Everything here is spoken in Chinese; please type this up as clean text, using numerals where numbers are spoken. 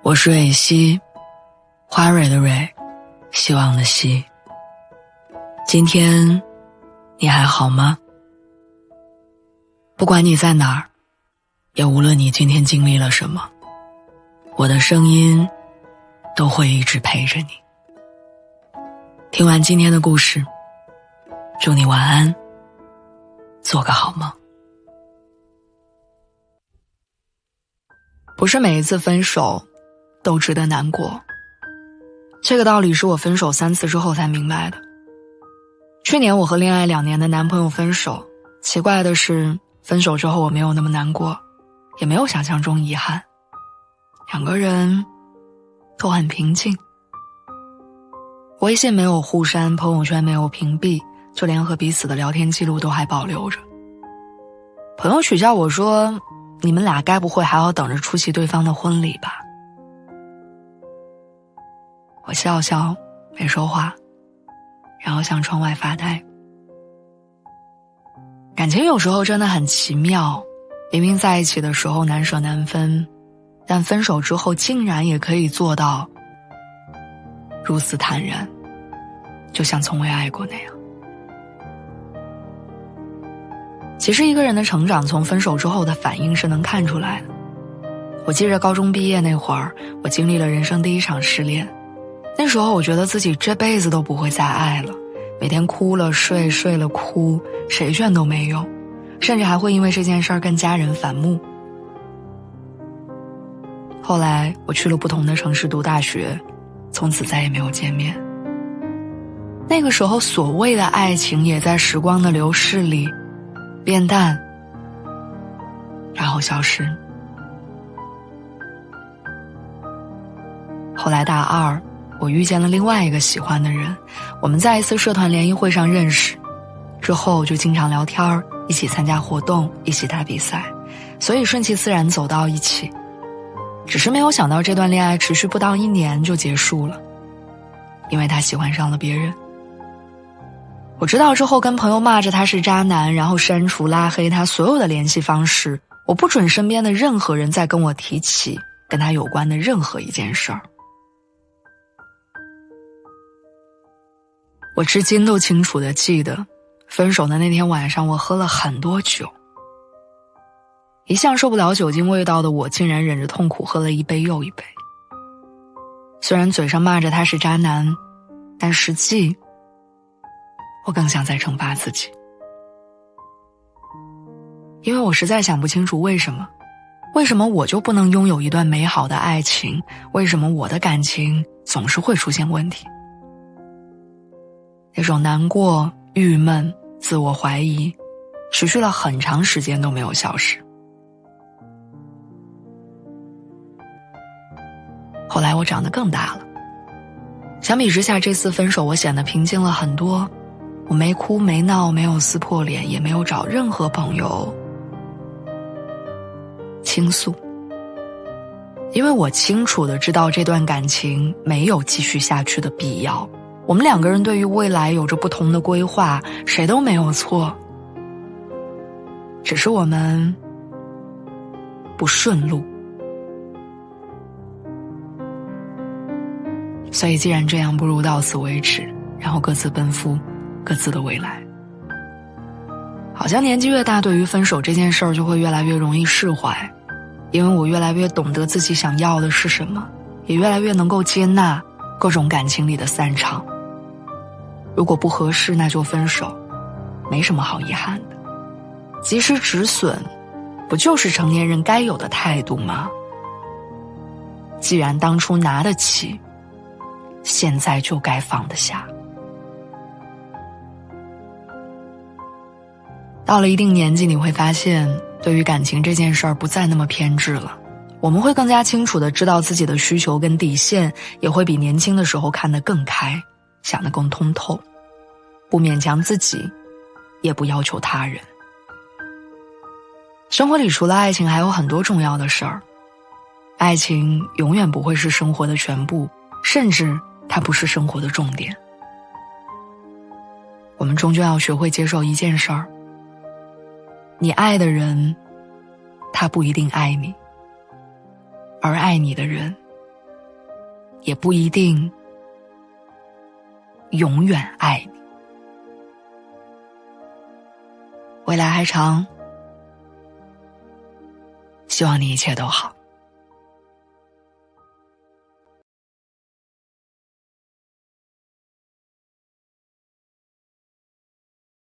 我是蕊希，花蕊的蕊，希望的希。今天你还好吗？不管你在哪儿，也无论你今天经历了什么，我的声音都会一直陪着你。听完今天的故事，祝你晚安，做个好梦。不是每一次分手都值得难过，这个道理是我分手3次之后才明白的。去年我和恋爱2年的男朋友分手，奇怪的是分手之后我没有那么难过，也没有想象中遗憾，两个人都很平静。微信没有互删，朋友圈没有屏蔽，就连和彼此的聊天记录都还保留着。朋友取笑我说，你们俩该不会还要等着出席对方的婚礼吧？我笑笑没说话，然后向窗外发呆。感情有时候真的很奇妙，明明在一起的时候难舍难分，但分手之后竟然也可以做到如此坦然，就像从未爱过那样。其实一个人的成长从分手之后的反应是能看出来的。我记着高中毕业那会儿，我经历了人生第一场失恋。那时候我觉得自己这辈子都不会再爱了，每天哭了睡，睡了哭，谁劝都没用，甚至还会因为这件事儿跟家人反目。后来我去了不同的城市读大学，从此再也没有见面。那个时候所谓的爱情也在时光的流逝里变淡，然后消失。后来大2，我遇见了另外一个喜欢的人，我们在一次社团联谊会上认识，之后就经常聊天，一起参加活动，一起打比赛，所以顺其自然走到一起。只是没有想到这段恋爱持续不到1年就结束了，因为他喜欢上了别人。我知道之后跟朋友骂着他是渣男，然后删除拉黑他所有的联系方式，我不准身边的任何人再跟我提起跟他有关的任何一件事儿。我至今都清楚地记得，分手的那天晚上我喝了很多酒。一向受不了酒精味道的我，竟然忍着痛苦喝了一杯又一杯。虽然嘴上骂着他是渣男，但实际我更像在惩罚自己。因为我实在想不清楚为什么我就不能拥有一段美好的爱情，为什么我的感情总是会出现问题。那种难过、郁闷、自我怀疑持续了很长时间都没有消失。后来我长得更大了，相比之下这次分手我显得平静了很多。我没哭没闹，没有撕破脸，也没有找任何朋友倾诉，因为我清楚地知道这段感情没有继续下去的必要。我们2个人对于未来有着不同的规划，谁都没有错，只是我们不顺路。所以既然这样，不如到此为止，然后各自奔赴各自的未来。好像年纪越大，对于分手这件事儿就会越来越容易释怀，因为我越来越懂得自己想要的是什么，也越来越能够接纳各种感情里的散场。如果不合适，那就分手，没什么好遗憾的。及时止损，不就是成年人该有的态度吗？既然当初拿得起，现在就该放得下。到了一定年纪，你会发现对于感情这件事儿不再那么偏执了，我们会更加清楚地知道自己的需求跟底线，也会比年轻的时候看得更开，想得更通透，不勉强自己，也不要求他人。生活里除了爱情还有很多重要的事儿，爱情永远不会是生活的全部，甚至它不是生活的重点。我们终究要学会接受一件事儿，你爱的人他不一定爱你，而爱你的人也不一定永远爱你。未来还长，希望你一切都好。